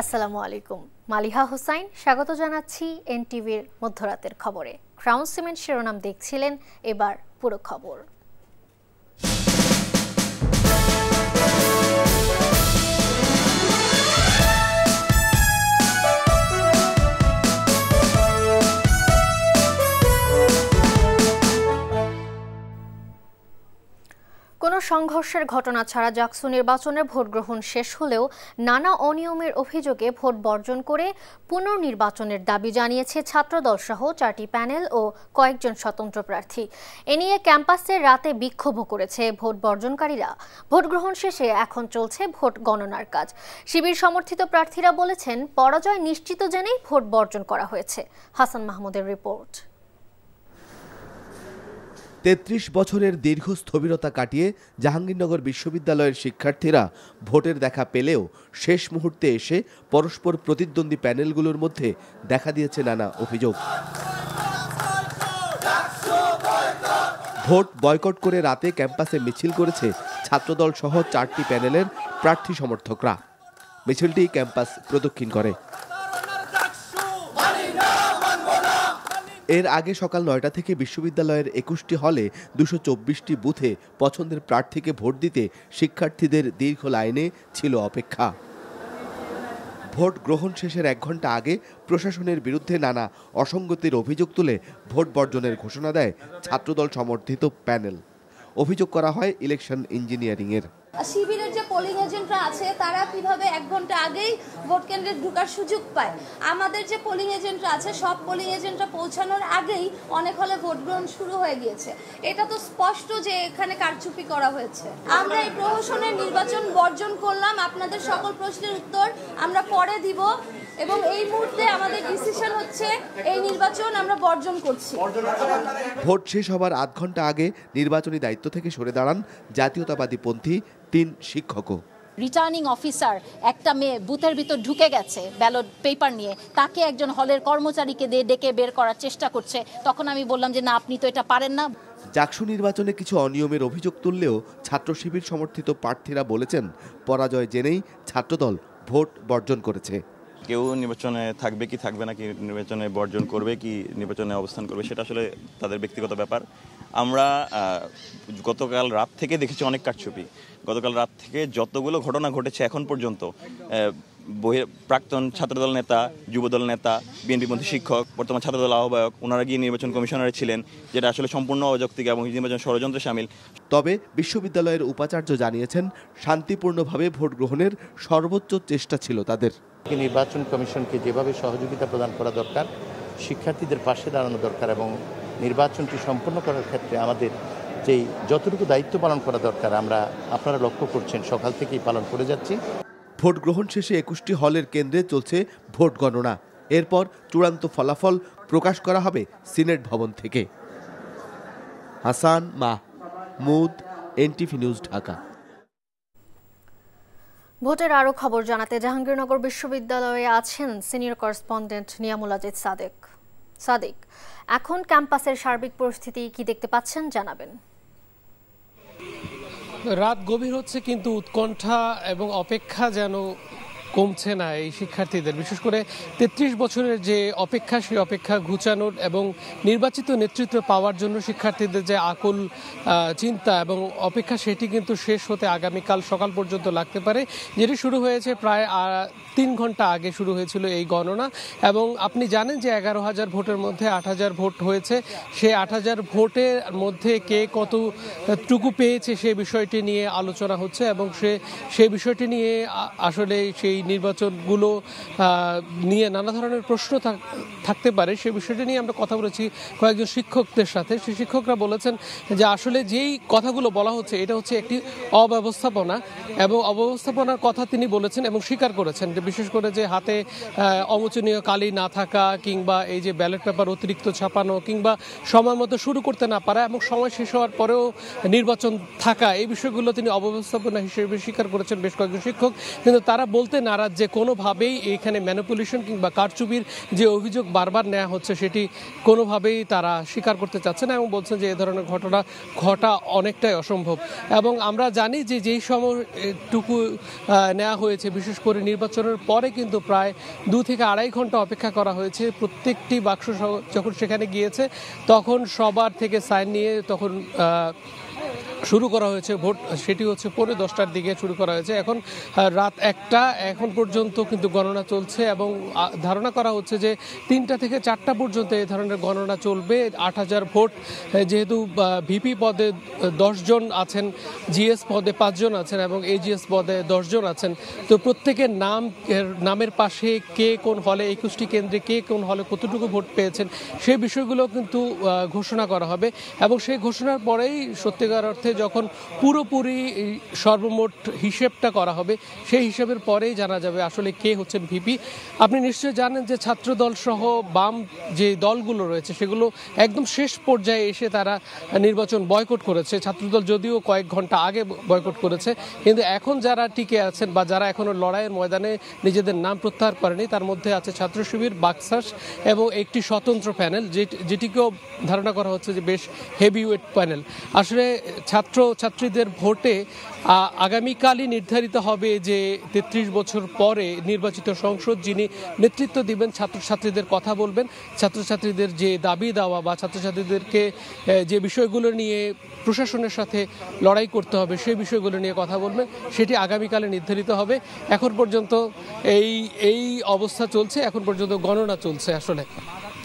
আসসালামু আলাইকুম। মালিহা হোসাইন স্বাগত জানাচ্ছি এনটিভির মধ্যরাতের খবরে। ক্রাউন সিমেন্ট শিরোনাম দেখছিলেন, এবার পুরো খবর। কোনো সংঘর্ষের ঘটনা ছাড়া জাকসু নির্বাচনের ভোট গ্রহণ শেষ হলেও নানা অনিয়মের অভিযোগে ভোট বর্জন করে পুনর্নির্বাচনের দাবি জানিয়েছে ছাত্রদল সহ 4টি প্যানেল ও কয়েকজন স্বতন্ত্র প্রার্থী। এ নিয়ে ক্যাম্পাসে রাতে বিক্ষোভও করেছে ভোট বর্জনকারীরা। ভোট গ্রহণ শেষে এখন চলছে ভোট গণনার কাজ। শিবির সমর্থিত প্রার্থীরা বলেছেন, পরাজয় নিশ্চিত জেনেই ভোট বর্জন করা হয়েছে। হাসান মাহমুদের রিপোর্ট। ৩৩ বছরের দীর্ঘ স্থবিরতা কাটিয়ে জাহাঙ্গীরনগর বিশ্ববিদ্যালয়ের শিক্ষার্থীরা ভোটের দেখা পেলেও শেষ মুহূর্তে এসে পরস্পর প্রতিদ্বন্দ্বী প্যানেলগুলোর মধ্যে দেখা দিয়েছে নানা অভিযোগ। ভোট বয়কট করে রাতে ক্যাম্পাসে মিছিল করেছে ছাত্রদল সহ 4টি প্যানেলের প্রার্থী সমর্থকরা। মিছিলটি ক্যাম্পাস প্রদক্ষিণ করে। এর আগে সকাল 9টা থেকে বিশ্ববিদ্যালয়ের 21টি হলে 224টি বুথে পছন্দের প্রার্থীকে ভোট দিতে শিক্ষার্থীদের দীর্ঘ লাইনে ছিল অপেক্ষা। ভোট গ্রহণ শেষের 1 ঘন্টা আগে প্রশাসনের বিরুদ্ধে নানা অসঙ্গতির অভিযোগ তুলে ভোট বর্জনের ঘোষণা দেয় ছাত্রদল সমর্থিত প্যানেল। অভিযোগ করা হয় ইলেকশন ইঞ্জিনিয়ারিংয়ের। শিবিরের যে পোলিং এজেন্টরা আছে তারা কিভাবে 1 ঘন্টা আগেই ভোট কেন্দ্রে ঢোকার সুযোগ পায়। আমাদের যে পোলিং এজেন্টরা আছে সব পোলিং এজেন্টরা পৌঁছানোর আগেই অনেক হলে ভোট গ্রহণ শুরু হয়ে গিয়েছে। এটা তো স্পষ্ট যে এখানে কারচুপি করা হয়েছে। আমরা এই প্রহসনের নির্বাচন বর্জন করলাম। আপনাদের সকল প্রশ্নের উত্তর আমরা পরে দিব এবং এই মুহূর্তে আমাদের ডিসিশন হচ্ছে এই নির্বাচন আমরা বর্জন করছি। ভোট শেষ হবার 8 ঘন্টা আগে নির্বাচনী দায়িত্ব থেকে সরে দাঁড়ান জাতীয়তাবাদী পন্থী 3 শিক্ষকও। রিটার্নিং অফিসার একটা মেয়ে বুথের ভিতর ঢুকে গেছে ব্যালট পেপার নিয়ে, তাকে একজন হলের কর্মচারীকে দিয়ে ডেকে বের করার চেষ্টা করছে। তখন আমি বললাম যে না, আপনি তো এটা পারেন না। জাকসু নির্বাচনে কিছু অনিয়মের অভিযোগ তুললেও ছাত্র শিবির সমর্থিত প্রার্থীরা বলেছেন, পরাজয় জেনেই ছাত্রদল ভোট বর্জন করেছে। কেউ নির্বাচনে থাকবে কি থাকবে না, কি নির্বাচনে বর্জন করবে কি নির্বাচনে অবস্থান করবে, সেটা আসলে তাদের ব্যক্তিগত ব্যাপার। আমরা গতকাল রাত থেকে দেখেছি অনেক কারচুপি। গতকাল রাত থেকে যতগুলো ঘটনা ঘটেছে এখন পর্যন্ত, প্রাক্তন ছাত্রদল নেতা, যুবদল নেতা, বিএনপিপন্থী শিক্ষক, বর্তমান ছাত্রদল আহ্বায়ক, ওনারা গিয়ে নির্বাচন কমিশনারে ছিলেন, যেটা আসলে সম্পূর্ণ অযৌক্তিক এবং নির্বাচন ষড়যন্ত্রে শামিল। তবে বিশ্ববিদ্যালয়ের উপাচার্য জানিয়েছেন, শান্তিপূর্ণভাবে ভোট গ্রহণের সর্বোচ্চ চেষ্টা ছিল তাদের। নির্বাচন কমিশনকে যেভাবে সহযোগিতা প্রদান করা দরকার, শিক্ষার্থীদের পাশে দাঁড়ানো দরকার এবং নির্বাচনটি সম্পন্ন করার ক্ষেত্রে আমাদের যেই যতটুকু দায়িত্ব পালন করা দরকার আপনারা লক্ষ্য করছেন সকাল থেকেই পালন করে যাচ্ছি। ভোট গ্রহণ শেষে 21টি হলের কেন্দ্রে চলছে ভোট গণনা। এরপর চূড়ান্ত ফলাফল প্রকাশ করা হবে সিনেট ভবন থেকে। Hasan Mahmud, NTV news, Dhaka. ভোটের আরও খবর জানাতে জাহাঙ্গীরনগর বিশ্ববিদ্যালয়ে আছেন সিনিয়র করেসপন্ডেন্ট নিয়ামুল আজিজ সাদিক। এখন ক্যাম্পাসের সার্বিক পরিস্থিতি কি দেখতে পাচ্ছেন, জানাবেন। রাত গভীর হচ্ছে, কিন্তু উৎকণ্ঠা এবং অপেক্ষা যেন কমছে না এই শিক্ষার্থীদের। বিশেষ করে 33 বছরের যে অপেক্ষা, সেই অপেক্ষা ঘুচানোর এবং নির্বাচিত নেতৃত্ব পাওয়ার জন্য শিক্ষার্থীদের যে আকুল চিন্তা এবং অপেক্ষা, সেটি কিন্তু শেষ হতে আগামীকাল সকাল পর্যন্ত লাগতে পারে। যেটি শুরু হয়েছে প্রায় 3 ঘন্টা আগে শুরু হয়েছিল এই গণনা। এবং আপনি জানেন যে 11,000 ভোটের মধ্যে 8,000 ভোট হয়েছে। সেই 8,000 ভোটের মধ্যে কে কতটুকু পেয়েছে সেই বিষয়টি নিয়ে আলোচনা হচ্ছে এবং সেই বিষয়টি নিয়ে আসলে সেই নির্বাচনগুলো নিয়ে নানা ধরনের প্রশ্ন থাকতে পারে। সেই বিষয়টি নিয়ে আমরা কথা বলেছি কয়েকজন শিক্ষকদের সাথে। সেই শিক্ষকরা বলেছেন যে আসলে যেই কথাগুলো বলা হচ্ছে এটা হচ্ছে একটি অব্যবস্থাপনা, এবং অব্যবস্থাপনার কথা তিনি বলেছেন এবং স্বীকার করেছেন যে বিশেষ করে যে হাতে অমোচনীয় কালি না থাকা, কিংবা এই যে ব্যালট পেপার অতিরিক্ত ছাপানো, কিংবা সময় মতো শুরু করতে না পারা এবং সময় শেষ হওয়ার পরেও নির্বাচন থাকা, এই বিষয়গুলো তিনি অব্যবস্থাপনা হিসেবে স্বীকার করেছেন বেশ কয়েকজন শিক্ষক। কিন্তু তারা বলতে না তারা যে কোনোভাবেই এখানে ম্যানিপুলেশন কিংবা কারচুপির যে অভিযোগ বারবার নেওয়া হচ্ছে সেটি কোনোভাবেই তারা স্বীকার করতে চাচ্ছে না এবং বলছেন যে এ ধরনের ঘটনা ঘটা অনেকটাই অসম্ভব। এবং আমরা জানি যে যেই সময়টুকু নেওয়া হয়েছে বিশেষ করে নির্বাচনের পরে কিন্তু প্রায় 2 থেকে 2.5 ঘন্টা অপেক্ষা করা হয়েছে। প্রত্যেকটি বাক্স যখন সেখানে গিয়েছে তখন সবার থেকে সাইন নিয়ে তখন শুরু করা হয়েছে ভোট, সেটি হচ্ছে 10:15টার দিকে শুরু করা হয়েছে। এখন রাত 1টা, এখন পর্যন্ত কিন্তু গণনা চলছে এবং ধারণা করা হচ্ছে যে 3টা থেকে 4টা পর্যন্ত এই ধরনের গণনা চলবে। 8000 ভোট, যেহেতু ভিপি পদে 10 জন আছেন, জিএস পদে 5 জন আছেন এবং এজিএস পদে 10 জন আছেন, তো প্রত্যেকের নামের পাশে কে কোন হলে 21টি কেন্দ্রে কে কোন হলে কতটুকু ভোট পেয়েছেন সেই বিষয়গুলো কিন্তু ঘোষণা করা হবে এবং সেই ঘোষণার পরেই সত্যিকার অর্থে যখন পুরোপুরি সর্বমোট হিসেবটা করা হবে সেই হিসেবের পরেই জানা যাবে আসলে কে হচ্ছেন ভিপি। আপনি নিশ্চয়ই জানেন যে ছাত্রদল সহ বাম যে দলগুলো রয়েছে সেগুলো একদম শেষ পর্যায়ে এসে তারা নির্বাচন বয়কট করেছে। ছাত্রদল যদিও কয়েক ঘন্টা আগে বয়কট করেছে, কিন্তু এখন যারা টিকে আছেন বা যারা এখনো লড়াইয়ের ময়দানে নিজেদের নাম প্রত্যাহার করেনি তার মধ্যে আছে ছাত্র শিবির, বাকশাস এবং একটি স্বতন্ত্র প্যানেল যেটিকেও ধারণা করা হচ্ছে যে বেশ হেভিওয়েট প্যানেল। আসলে ছাত্রছাত্রীদের ভোটে আগামীকালই নির্ধারিত হবে যে 33 বছর পরে নির্বাচিত সংসদ যিনি নেতৃত্ব দিবেন, ছাত্রছাত্রীদের কথা বলবেন, ছাত্রছাত্রীদের যে দাবি দাওয়া বা ছাত্রছাত্রীদেরকে যে বিষয়গুলো নিয়ে প্রশাসনের সাথে লড়াই করতে হবে সেই বিষয়গুলো নিয়ে কথা বলবেন, সেটি আগামীকালে নির্ধারিত হবে। এখন পর্যন্ত এই অবস্থা চলছে, এখন পর্যন্ত গণনা চলছে। আসলে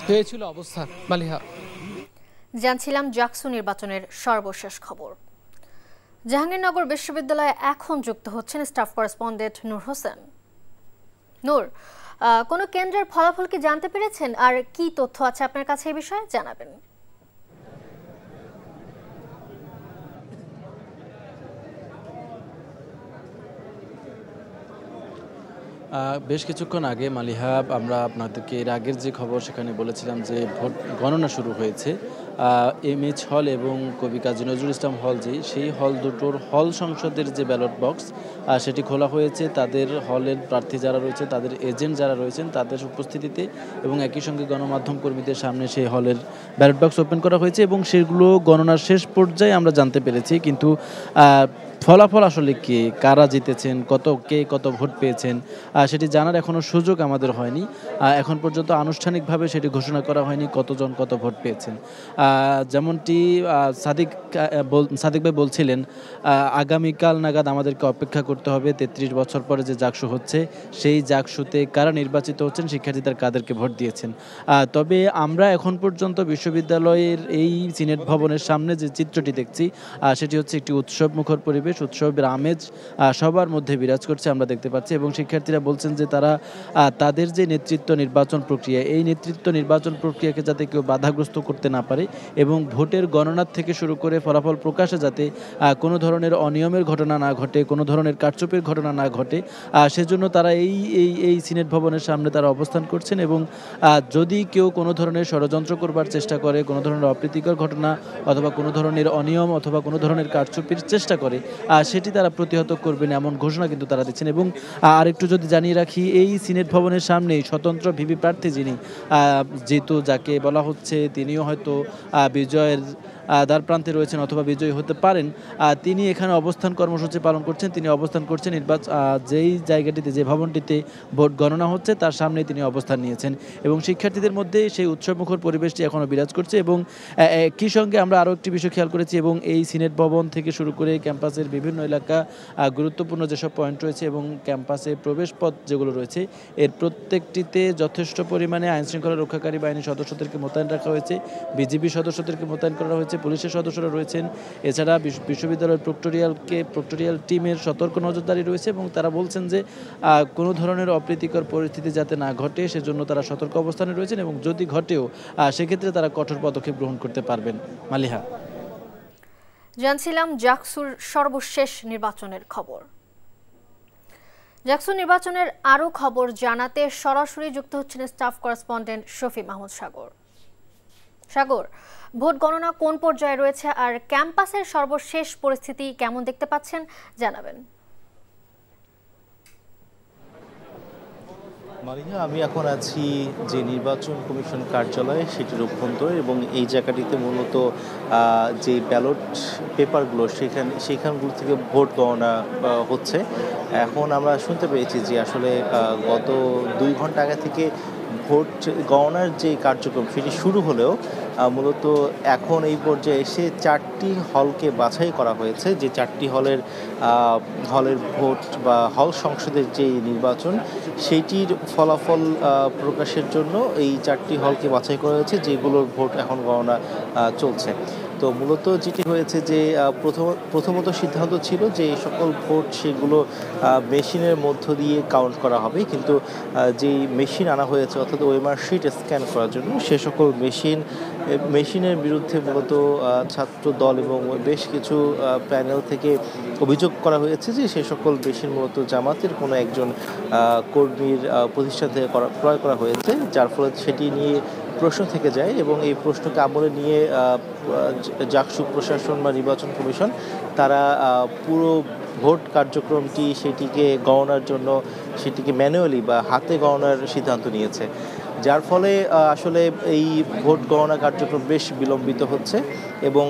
তো এই ছিল অবস্থা। মালিহা, জানছিলাম জাকসু নির্বাচনের সর্বশেষ খবর। জাহাঙ্গীরনগর বিশ্ববিদ্যালয়ে এখন যুক্ত হচ্ছেন স্টাফ করেসপন্ডেন্ট নূর হোসেন। নূর, কোনো কেন্দ্রের ফলাফল কি জানতে পেরেছেন, আর কি তথ্য আছে আপনার কাছে এই বিষয়ে জানাবেন? বেশ কিছুক্ষণ আগে মালিহা আমরা আপনাদেরকে এর আগের যে খবর সেখানে বলেছিলাম যে ভোট গণনা শুরু হয়েছে। এমএইচ হল এবং কবি কাজী নজরুল ইসলাম হল সেই হল দুটোর হল সংসদের যে ব্যালট বক্স সেটি খোলা হয়েছে। তাদের হলের প্রার্থী যারা রয়েছে, তাদের এজেন্ট যারা রয়েছেন তাদের উপস্থিতিতে এবং একই সঙ্গে গণমাধ্যম কর্মীদের সামনে সেই হলের ব্যালট বক্স ওপেন করা হয়েছে এবং সেগুলো গণনার শেষ পর্যায়ে আমরা জানতে পেরেছি। কিন্তু ফলাফল আসলে কে, কারা জিতেছেন, কে কত ভোট পেয়েছেন সেটি জানার এখনও সুযোগ আমাদের হয়নি। এখন পর্যন্ত আনুষ্ঠানিকভাবে সেটি ঘোষণা করা হয়নি কতজন কত ভোট পেয়েছেন। যেমনটি সাদিক ভাই বলছিলেন, আগামীকাল নাগাদ আমাদেরকে অপেক্ষা করতে হবে 33 বছর পরে যে জাকসু হচ্ছে সেই জাকসুতে কারা নির্বাচিত হচ্ছেন, শিক্ষার্থীদের কাদেরকে ভোট দিয়েছেন। তবে আমরা এখন পর্যন্ত বিশ্ববিদ্যালয়ের এই সিনেট ভবনের সামনে যে চিত্রটি দেখছি সেটি হচ্ছে একটি উৎসবমুখর পরিবেশ, উৎসবের আমেজ সবার মধ্যে বিরাজ করছে আমরা দেখতে পাচ্ছি। এবং শিক্ষার্থীরা বলছেন যে তারা তাদের যে নেতৃত্ব নির্বাচন প্রক্রিয়া, এই নেতৃত্ব নির্বাচন প্রক্রিয়াকে যাতে কেউ বাধাগ্রস্ত করতে না পারে এবং ভোটের গণনার থেকে শুরু করে ফলাফল প্রকাশে যাতে কোনো ধরনের অনিয়মের ঘটনা না ঘটে, কোনো ধরনের কারচুপির ঘটনা না ঘটে, সেজন্য তারা এই সিনেট ভবনের সামনে তারা অবস্থান করছেন। এবং যদি কেউ কোনো ধরনের ষড়যন্ত্র করবার চেষ্টা করে, কোনো ধরনের অপ্রীতিকর ঘটনা অথবা কোনো ধরনের অনিয়ম অথবা কোনো ধরনের কারচুপির চেষ্টা করে, সেটি তারা প্রতিহত করবেন এমন ঘোষণা কিন্তু তারা দিচ্ছেন। এবং আরেকটু যদি জানিয়ে রাখি, এই সিনেট ভবনের সামনে স্বতন্ত্র ভিপি প্রার্থী যিনি যাকে বলা হচ্ছে তিনিও হয়তো বিজয়ের দ্বার প্রান্তে রয়েছেন অথবা বিজয়ী হতে পারেন, তিনি এখানে অবস্থান কর্মসূচি পালন করছেন। তিনি অবস্থান করছেন যেই জায়গাটিতে, যে ভবনটিতে ভোট গণনা হচ্ছে তার সামনেই তিনি অবস্থান নিয়েছেন। এবং শিক্ষার্থীদের মধ্যে সেই উৎসবমুখর পরিবেশটি এখনও বিরাজ করছে। এবং একই সঙ্গে আমরা আরও একটি বিষয় খেয়াল করেছি, এবং এই সিনেট ভবন থেকে শুরু করে ক্যাম্পাসের বিভিন্ন এলাকা, গুরুত্বপূর্ণ যেসব পয়েন্ট রয়েছে এবং ক্যাম্পাসে প্রবেশ পথ যেগুলো রয়েছে, এর প্রত্যেকটিতে যথেষ্ট পরিমাণে আইনশৃঙ্খলা রক্ষাকারী বাহিনীর সদস্যদেরকে মোতায়েন রাখা হয়েছে, বিজিবি সদস্যদেরকে মোতায়েন করা হয়েছে, পুলিশের সদস্যরা রয়েছেন। এছাড়া বিশ্ববিদ্যালয়ের প্রক্টোরিয়াল টিমের সতর্ক নজরদারি রয়েছে এবং তারা বলছেন যে কোনো ধরনের অপ্রীতিকর পরিস্থিতি যাতে না ঘটে সেজন্য তারা সতর্ক অবস্থানে রয়েছেন এবং যদি ঘটেও সেক্ষেত্রে তারা কঠোর পদক্ষেপ গ্রহণ করতে পারবেন। মালিহা, জানছিলাম জাকসুর সর্বশেষ নির্বাচনের খবর। জাকসু নির্বাচনের আরও খবর জানাতে সরাসরি যুক্ত হচ্ছেন স্টাফ করেসপন্ডেন্ট শফি মাহমুদ সাগর। ভোট গণনা কোন পর্যায়ে রয়েছে আর ক্যাম্পাসের সর্বশেষ পরিস্থিতি কেমন দেখতে পাচ্ছেন জানাবেন। মালিহা, আমি এখন আছি যে নির্বাচন কমিশন কার্যালয়ে সেটির অভ্যন্তরে, এবং এই জায়গাটিতে মূলত যে ব্যালট পেপারগুলো সেখানগুলো থেকে ভোট গণনা হচ্ছে। এখন আমরা শুনতে পেয়েছি যে আসলে গত 2 ঘন্টা আগে থেকে ভোট গণনার যে কার্যক্রম সেটি শুরু হলেও মূলত এখন এই পর্যায়ে এসে 4টি হলকে বাছাই করা হয়েছে। যে 4টি হলের ভোট বা হল সংসদের যে নির্বাচন সেইটির ফলাফল প্রকাশের জন্য এই 4টি হলকে বাছাই করা হয়েছে, যেগুলোর ভোট এখন গণনা চলছে। তো মূলত যেটি হয়েছে যে প্রথমত সিদ্ধান্ত ছিল যে এই সকল ভোট সেগুলো মেশিনের মধ্য দিয়ে কাউন্ট করা হবে, কিন্তু যেই মেশিন আনা হয়েছে অর্থাৎ ওএমআর শিট স্ক্যান করার জন্য সে সকল মেশিনের বিরুদ্ধে মূলত ছাত্র দল এবং বেশ কিছু প্যানেল থেকে অভিযোগ করা হয়েছে যে সে সকল মেশিন মূলত জামাতের কোনো একজন কর্মীর প্রতিষ্ঠান থেকে ক্রয় করা হয়েছে, যার ফলে সেটি নিয়ে প্রশ্ন থেকে যায়। এবং এই প্রশ্নকে আমলে নিয়ে জাকসু প্রশাসন বা নির্বাচন কমিশন তারা পুরো ভোট কার্যক্রমটি সেটিকে গণনার জন্য সেটিকে ম্যানুয়ালি বা হাতে গণনার সিদ্ধান্ত নিয়েছে, যার ফলে আসলে এই ভোট গণনা কার্যক্রম বেশ বিলম্বিত হচ্ছে এবং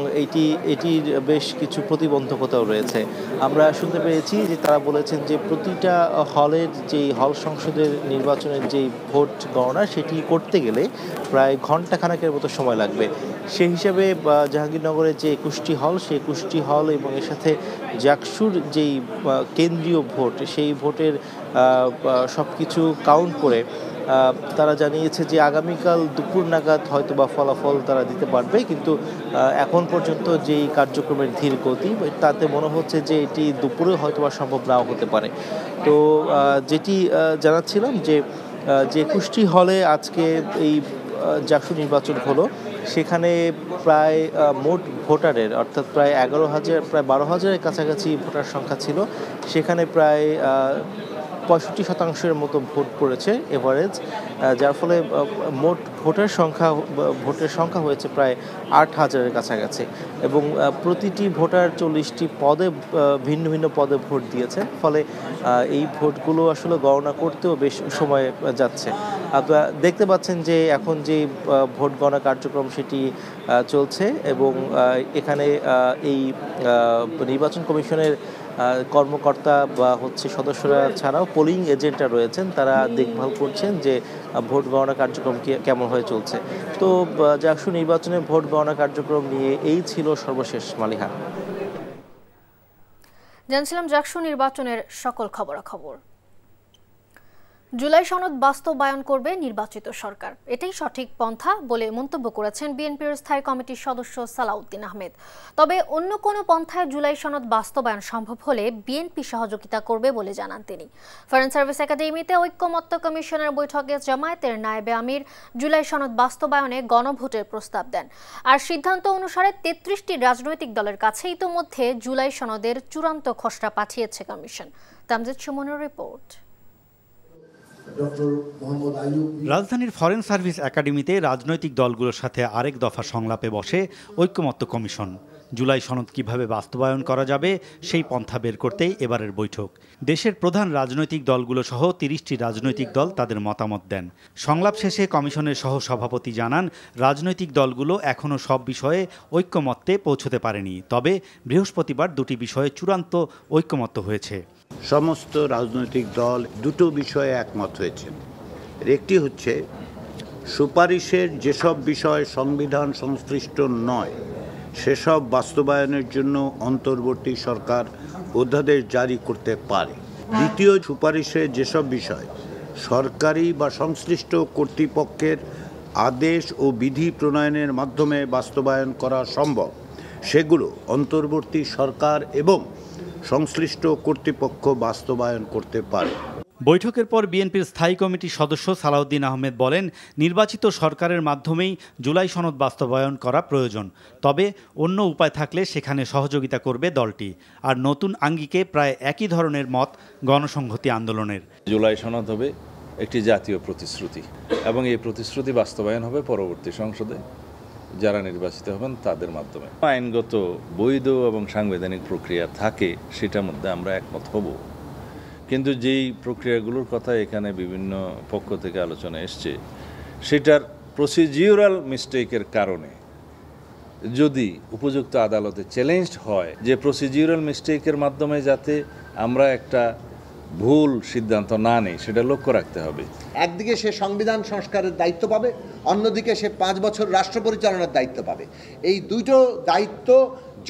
এটির বেশ কিছু প্রতিবন্ধকতাও রয়েছে। আমরা শুনতে পেয়েছি যে তারা বলেছেন যে প্রতিটা হলের যেই হল সংসদের নির্বাচনের যেই ভোট গণনা সেটি করতে গেলে প্রায় ঘণ্টাখানেকের মতো সময় লাগবে। সেই হিসাবে জাহাঙ্গীরনগরের যে 21টি হল সেই 21টি হল এবং এর সাথে জাকসুর যেই কেন্দ্রীয় ভোট সেই ভোটের সব কিছু কাউন্ট করে তারা জানিয়েছে যে আগামীকাল দুপুর নাগাদ হয়তো বা ফলাফল তারা দিতে পারবে, কিন্তু এখন পর্যন্ত যেই কার্যক্রমের ধীর গতি তাতে মনে হচ্ছে যে এটি দুপুরে হয়তো বা সম্ভব নাও হতে পারে। তো যেটি জানাচ্ছিলাম যে 21টি হলে আজকে এই জাকসু নির্বাচন হলো, সেখানে প্রায় মোট ভোটারের অর্থাৎ প্রায় 12,000 কাছাকাছি ভোটার সংখ্যা ছিল। সেখানে প্রায় 65% মতো ভোট পড়েছে এভারেজ, যার ফলে মোট ভোটের সংখ্যা হয়েছে প্রায় 8,000-এর কাছাকাছি এবং প্রতিটি ভোটার 40টি পদে ভিন্ন ভিন্ন পদে ভোট দিয়েছে। ফলে এই ভোটগুলো আসলে গণনা করতেও বেশ সময় যাচ্ছে। আপনারা দেখতে পাচ্ছেন যে এখন যে ভোট গণনা কার্যক্রম সেটি চলছে এবং এখানে এই নির্বাচন কমিশনের কর্মকর্তা বা সদস্যরা ছাড়াও পোলিং এজেন্টরা রয়েছেন, তারা দেখভাল করছেন যে ভোট গণনা কার্যক্রম কেমন হয়ে চলছে। তো জাকসু নির্বাচনে ভোট গণনা কার্যক্রম নিয়ে এই ছিল সর্বশেষ। মালিহা, জানছিলাম জাকসু নির্বাচনের সকল খবরাখবর। জুলাই সনদ বাস্তবায়ন করবে নির্বাচিত সরকার, এটাই সঠিক পন্থা বলে মন্তব্য করেছেন বিএনপির স্থায়ী কমিটির সদস্য সালাউদ্দিন আহমেদ। তবে অন্য কোনো পন্থায় জুলাই সনদ বাস্তবায়ন সম্ভব হলে বিএনপি সহযোগিতা করবে বলে জানান তিনি। ফরেন সার্ভিস একাডেমিতে ঐক্যমত্য কমিশনের বৈঠকে জামায়াতের নায়েবে আমির জুলাই সনদ বাস্তবায়নে গণভোটের প্রস্তাব দেন। আর সিদ্ধান্ত অনুসারে 33টি রাজনৈতিক দলের কাছে ইতোমধ্যে জুলাই সনদের চূড়ান্ত খসড়া পাঠিয়েছে কমিশন। তামজিদ সুমনের রিপোর্ট। রাজধানীর ফরেন সার্ভিস একাডেমিতে রাজনৈতিক দলগুলোর সাথে আরেক দফা সংলাপে বসে ঐক্যমত্য কমিশন। জুলাই সনদ কিভাবে বাস্তবায়ন করা যাবে সেই পন্থা বের করতেই এবারের বৈঠক। দেশের প্রধান রাজনৈতিক দলগুলো সহ 30টি রাজনৈতিক দল তাদের মতামত দেন। সংলাপ শেষে কমিশনের সহসভাপতি জানান, রাজনৈতিক দলগুলো এখনও সব বিষয়ে ঐক্যমত্যে পৌঁছতে পারেনি, তবে বৃহস্পতিবার দুটি বিষয়ে চূড়ান্ত ঐক্যমত্য হয়েছে। সমস্ত রাজনৈতিক দল দুটো বিষয়ে একমত হয়েছেন। একটি হচ্ছে সুপারিশের যেসব বিষয় সংবিধান সংশ্লিষ্ট নয় সেসব বাস্তবায়নের জন্য অন্তর্বর্তী সরকার অধ্যাদেশ জারি করতে পারে। দ্বিতীয়, সুপারিশের যেসব বিষয় সরকারি বা সংশ্লিষ্ট কর্তৃপক্ষের আদেশ ও বিধি প্রণয়নের মাধ্যমে বাস্তবায়ন করা সম্ভব সেগুলো অন্তর্বর্তী সরকার এবং সংশ্লিষ্ট কর্তৃপক্ষ বাস্তবায়ন করতে পারে। বৈঠকের পর বিএনপির স্থায়ী কমিটির সদস্য সালাউদ্দিন আহমেদ বলেন, নির্বাচিত সরকারের মাধ্যমেই জুলাই সনদ বাস্তবায়ন করা প্রয়োজন, তবে অন্য উপায় থাকলে সেখানে সহযোগিতা করবে দলটি। আর নতুন আঙ্গিকে প্রায় একই ধরনের মত গণসংহতি আন্দোলনের। জুলাই সনদ হবে একটি জাতীয় প্রতিশ্রুতি এবং এই প্রতিশ্রুতি বাস্তবায়ন হবে পরবর্তী সংসদে যারা নির্বাচিত হবেন তাদের মাধ্যমে। আইনগত বৈধ এবং সাংবিধানিক প্রক্রিয়া থাকে সেটার মধ্যে আমরা একমত হব। কিন্তু যেই প্রক্রিয়াগুলোর কথা এখানে বিভিন্ন পক্ষ থেকে আলোচনা এসছে সেটার প্রসিডিউরাল মিস্টেকের কারণে যদি উপযুক্ত আদালতে চ্যালেঞ্জড হয় যে প্রসিডিউরাল মিস্টেকের মাধ্যমে যাতে আমরা একটা ভুল সিদ্ধান্ত না নেই সেটা লক্ষ্য রাখতে হবে। একদিকে সে সংবিধান সংস্কারের দায়িত্ব পাবে, অন্যদিকে সে 5 বছর রাষ্ট্র পরিচালনার দায়িত্ব পাবে। এই দুটো দায়িত্ব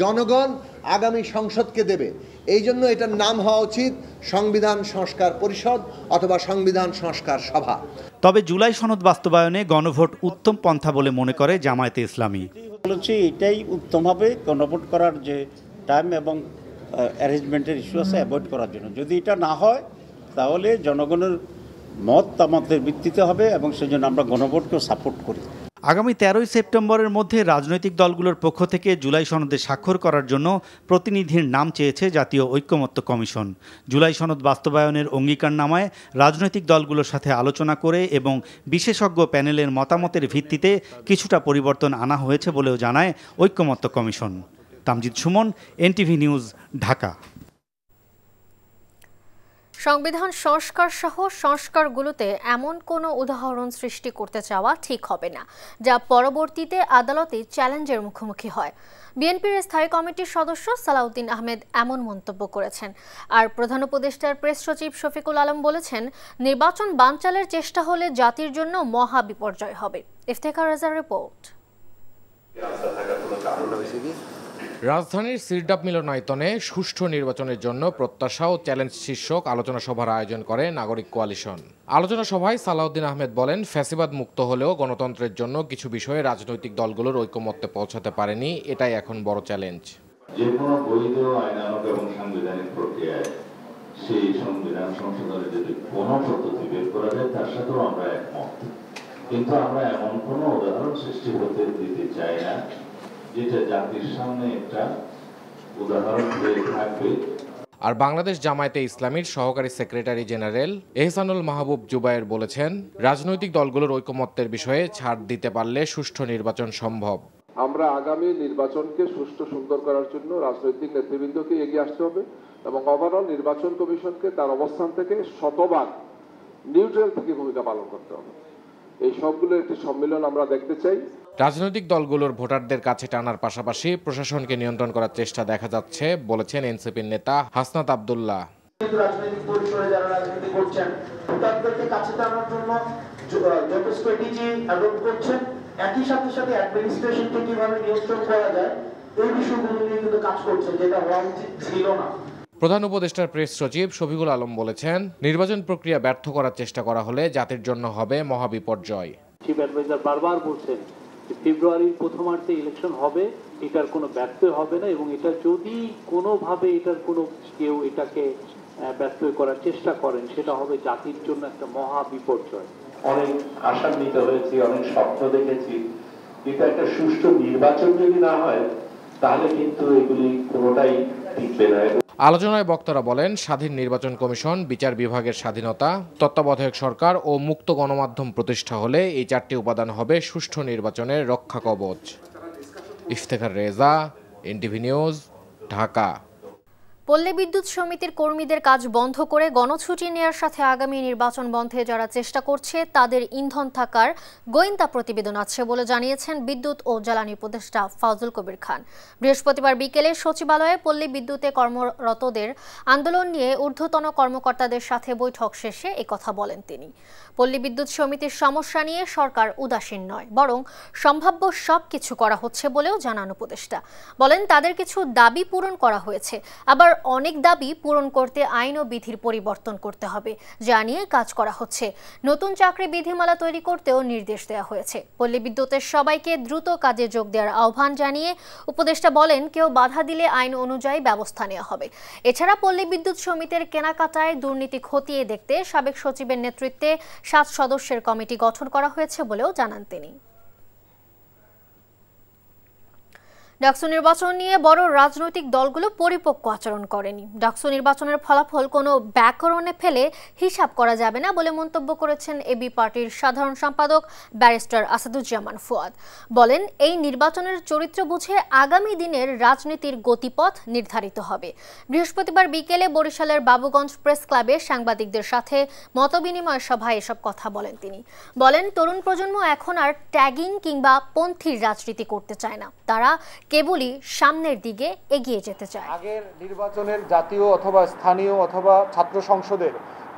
জনগণ আগামী সংসদকে দেবে। এই জন্য এটার নাম হওয়া উচিত সংবিধান সংস্কার পরিষদ অথবা সংবিধান সংস্কার সভা। তবে জুলাই সনদ বাস্তবায়নে গণভোট উত্তম পন্থা বলে মনে করে জামায়াতে ইসলামী। বলেছি এটাই উত্তম হবে গণভোট করার যে টাইম এবং অ্যারেঞ্জমেন্টের ইস্যু আছে অ্যাভয়েড করার জন্য। যদি এটা না হয় তাহলে জনগণের মতামতের ভিত্তিতে হবে এবং সেজন্য আমরা গণভোটকেও সাপোর্ট করি। আগামী 13ই সেপ্টেম্বরের মধ্যে রাজনৈতিক দলগুলোর পক্ষ থেকে জুলাই সনদে স্বাক্ষর করার জন্য প্রতিনিধির নাম চেয়েছে জাতীয় ঐক্যমত্য কমিশন। জুলাই সনদ বাস্তবায়নের অঙ্গীকারনামায় রাজনৈতিক দলগুলোর সাথে আলোচনা করে এবং বিশেষজ্ঞ প্যানেলের মতামতের ভিত্তিতে কিছুটা পরিবর্তন আনা হয়েছে বলেও জানায় ঐক্যমত্য commission. Tamjid Suman, NTV news, Dhaka. সংবিধান সংস্কার সহ সংস্কারগুলোতে এমন কোনো উদাহরণ সৃষ্টি করতে চাওয়া ঠিক হবে না যা পরবর্তীতে আদালতে চ্যালেঞ্জের মুখোমুখি হয়। বিএনপির স্থায়ী কমিটির সদস্য সালাউদ্দিন আহমেদ এমন মন্তব্য করেছেন। আর প্রধান উপদেষ্টার প্রেস সচিব শফিকুল আলম বলেছেন, নির্বাচন বানচালের চেষ্টা হলে জাতির জন্য মহা বিপর্যয় হবে। ইফতেখার রেজার রিপোর্ট। রাজধানীর সিরডাপ মিলনায়তনে সুষ্ঠু নির্বাচনের জন্য প্রত্যাশা ও চ্যালেঞ্জ শীর্ষক আলোচনা সভার আয়োজন করে নাগরিক কোয়ালিশন। আলোচনা সভায় সালাউদ্দিন আহমেদ বলেন, ফ্যাসিবাদ মুক্ত হলেও গণতন্ত্রের জন্য কিছু বিষয়ে রাজনৈতিক দলগুলোর ঐকমত্যে পৌঁছাতে পারেনি, এটাই এখন বড় চ্যালেঞ্জ। যে কোনো বৈধ আইনানুগ এবং সাংবিধানিক প্রক্রিয়ায় সেই সংবিধান সংশোধনের যদি কোনো পদ্ধতি বের করা যায় তার সাথেও আমরা একমত, কিন্তু আমরা এমন কোনো উদাহরণ সৃষ্টি হতে দিতে চাই না যেটা জাতির সামনে একটা উদাহরণ হয়ে থাকবে। আর বাংলাদেশ জামায়াতে ইসলামীর সহকারী সেক্রেটারি জেনারেল এহসানুল মাহবুব জুবায়ের বলেছেন, রাজনৈতিক দলগুলোর ঐকমত্যের বিষয়ে ছাড় দিতে পারলে সুষ্ঠু নির্বাচন সম্ভব। আমরা আগামী নির্বাচনকে সুষ্ঠু সুন্দর করার জন্য রাজনৈতিক নেতৃবৃন্দকে এগিয়ে আসতে হবে এবং ওভারঅল নির্বাচন কমিশনকে তার অবস্থান থেকে শতভাগ নিউট্রাল থেকে ভূমিকা পালন করতে হবে। এই সবগুলোর একটি সম্মেলন আমরা দেখতে চাই। রাজনৈতিক দলগুলোর ভোটারদের কাছে টানার পাশাপাশি প্রশাসনকে নিয়ন্ত্রণ করার চেষ্টা দেখা যাচ্ছে বলেছেন এনসিপির নেতা হাসনাত আব্দুল্লাহ। রাজনৈতিক পরিসরে যারা রাজনীতি করছেন ভোটারদেরকে কাছে টানার জন্য যত স্ট্র্যাটেজি অ্যাডপ্ট করছেন, একই সাথে সাথে অ্যাডমিনিস্ট্রেশনকে কিভাবে নিয়ন্ত্রণ করা যায় এই বিষয়গুলো নিয়ে কিন্তু কাজ করছে, যেটা হওয়া উচিত ছিল না। প্রধান উপদেষ্টার প্রেস সচিব শফিকুল আলম বলেছেন, নির্বাচন প্রক্রিয়া ব্যর্থ করার চেষ্টা করা হলে জাতির জন্য হবে মহাবিপর্যয়। চিফ অ্যাডভাইজার বারবার বলছেন যে ফেব্রুয়ারির প্রথমার্ধে ইলেকশন হবে, এটার কোনো ব্যর্থ হবে না এবং এটা যদি কোনোভাবে এটার কোনো কেউ এটাকে ব্যর্থ করার চেষ্টা করেন সেটা হবে জাতির জন্য একটা মহা বিপর্যয়। অনেক আশান্বিত হয়েছি, অনেক স্বপ্ন দেখেছি, কিন্তু একটা সুষ্ঠু নির্বাচন যদি না হয় তাহলে কিন্তু এগুলি কোনোটাই টিকবে না। আলোচনায় বক্তারা বলেন, স্বাধীন নির্বাচন কমিশন, বিচার বিভাগের স্বাধীনতা, তত্ত্বাবধায়ক সরকার ও মুক্ত গণমাধ্যম প্রতিষ্ঠা হলে এই চারটি উপাদান হবে সুষ্ঠু নির্বাচনের রক্ষা কবচ। Iftekhar Reza, NTV news, Dhaka. পল্লী বিদ্যুৎ সমিতির কর্মীদের কাজ বন্ধ করে গণছুটি নেয়ার সাথে আগামী নির্বাচন বন্ধে যারা চেষ্টা করছে তাদের ইন্ধন থাকার গোয়েন্দা প্রতিবেদন আছে বলে জানিয়েছেন বিদ্যুৎ ও জ্বালানি উপদেষ্টা ফাউজুল কবির খান। বৃহস্পতিবার বিকেলে সচিবালয়ে পল্লী বিদ্যুতে কর্মরতদের আন্দোলন নিয়ে ঊর্ধ্বতন কর্মকর্তাদের সাথে বৈঠক শেষে একথা বলেন তিনি। পল্লী বিদ্যুৎ সমিতির সমস্যা নিয়ে সরকার উদাসীন নয়, বরং সম্ভাব্য সবকিছু করা হচ্ছে বলেও জানান উপদেষ্টা। বলেন, তাদের কিছু দাবি পূরণ করা হয়েছে, আবার অনেক দাবি পূরণ করতে আইন ও বিধির পরিবর্তন করতে হবে, যা নিয়ে কাজ করা হচ্ছে। নতুন চাকরি বিধিমালা তৈরি করতেও নির্দেশ দেওয়া হয়েছে। পল্লী বিদ্যুতের সবাইকে দ্রুত কাজে যোগ দেওয়ার আহ্বান জানিয়ে উপদেষ্টা বলেন, কেউ বাধা দিলে আইন অনুযায়ী ব্যবস্থা নেওয়া হবে। এছাড়া পল্লী বিদ্যুৎ সমিতির কেনাকাটায় দুর্নীতি খতিয়ে দেখতে সাবেক সচিবের নেতৃত্বে 7 সদস্যের কমিটি গঠন করা হয়েছে বলেও জানান তিনি। ডাকসু নির্বাচন নিয়ে বড় রাজনৈতিক দলগুলো পরিপক্ক আচরণ করেনি। ডাকসু নির্বাচনের ফলাফল কোনো ব্যাকরণে ফেলে হিসাব করা যাবে না বলে মন্তব্য করেছেন এবি পার্টির সাধারণ সম্পাদক ব্যারিস্টার আসাদুজ্জামান ফুয়াদ। বলেন, এই নির্বাচনের চরিত্র বুঝে আগামী দিনের রাজনীতির গতিপথ নির্ধারিত হবে। বৃহস্পতিবার বিকেলে বরিশালের বাবুগঞ্জ প্রেস ক্লাবে সাংবাদিকদের সাথে মতবিনিময় সভায় এসব কথা বলেন তিনি। বলেন, তরুণ প্রজন্ম এখন আর ট্যাগিং কিংবা পন্থীর রাজনীতি করতে চায় না, তারা কেবলই সামনের দিকে এগিয়ে যেতে চায়। আগের নির্বাচনের জাতীয় অথবা স্থানীয় অথবা ছাত্র সংসদের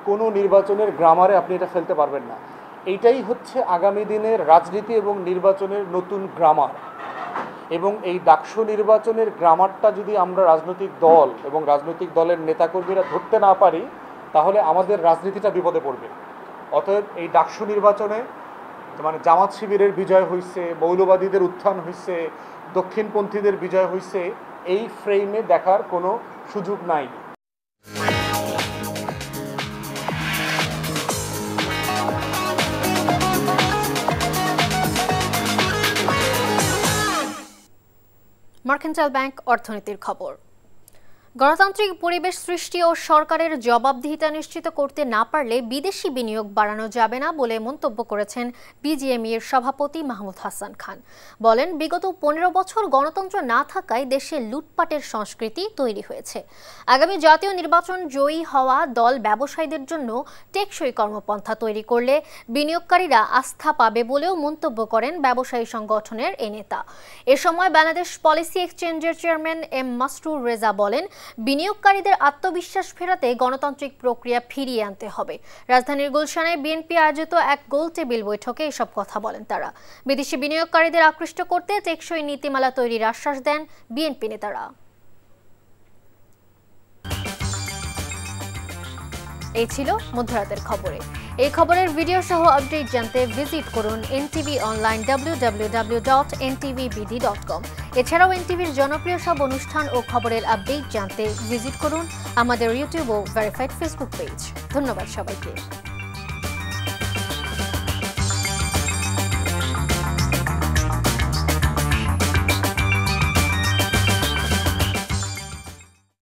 কোনো নির্বাচনের গ্রামারে আপনি এটা ফেলতে পারবেন না। এইটাই হচ্ছে আগামী দিনের রাজনীতি এবং নির্বাচনের নতুন গ্রামার। এবং এই ডাকসু নির্বাচনের গ্রামারটা যদি আমরা রাজনৈতিক দল এবং রাজনৈতিক দলের নেতাকর্মীরা ধরতে না পারি, তাহলে আমাদের রাজনীতিটা বিপদে পড়বে। অতএব এই ডাকসু নির্বাচনে মানে জামাত শিবিরের বিজয় হয়েছে, মৌলবাদীদের উত্থান হয়েছে, দক্ষিণপন্থীদের বিজয় হয়েছে, এই ফ্রেমে দেখার কোনো সুযোগ নাই। মার্কেন্টাইল ব্যাংক অর্থনীতির খবর। গণতান্ত্রিক পরিবেশ সৃষ্টি ও সরকারের জবাবদিহিতা নিশ্চিত করতে না পারলে বিদেশি বিনিয়োগ বাড়ানো যাবে না বলে মন্তব্য করেছেন বিজিএমইএর সভাপতি মাহমুদ হাসান খান। বলেন, বিগত 15 বছর গণতন্ত্র না থাকায় দেশে লুটপাটের সংস্কৃতি তৈরি হয়েছে। আগামী জাতীয় নির্বাচন জয়ী হওয়া দল ব্যবসায়ীদের জন্য টেকসই কর্মপন্থা তৈরি করলে বিনিয়োগকারীরা আস্থা পাবে বলেও মন্তব্য করেন ব্যবসায়ী সংগঠনের এ নেতা। এ সময় বাংলাদেশ পলিসি এক্সচেঞ্জের চেয়ারম্যান এম মাসরুর রেজা বলেন, বিনিয়োগকারীদের আত্মবিশ্বাস ফেরাতে গণতান্ত্রিক প্রক্রিয়া ফিরিয়ে আনতে হবে। রাজধানীর গুলশানে বিএনপি আয়োজিত এক গোল টেবিল বৈঠকে এসব কথা বলেন তারা। বিদেশি বিনিয়োগকারীদের আকৃষ্ট করতে টেকসই নীতিমালা তৈরির আশ্বাস দেন বিএনপি নেতারা। এই ছিল মধ্যরাতের খবরে। এই খবরের ভিডিও সহ আপডেট জানতে ভিজিট করুন এনটিভি অনলাইন www.ntvbd.com। এছাড়াও এনটিভির জনপ্রিয় সব অনুষ্ঠান ও খবরের আপডেট জানতে ভিজিট করুন আমাদের ইউটিউব ও ভেরিফাইড ফেসবুক পেজ। ধন্যবাদ সবাইকে।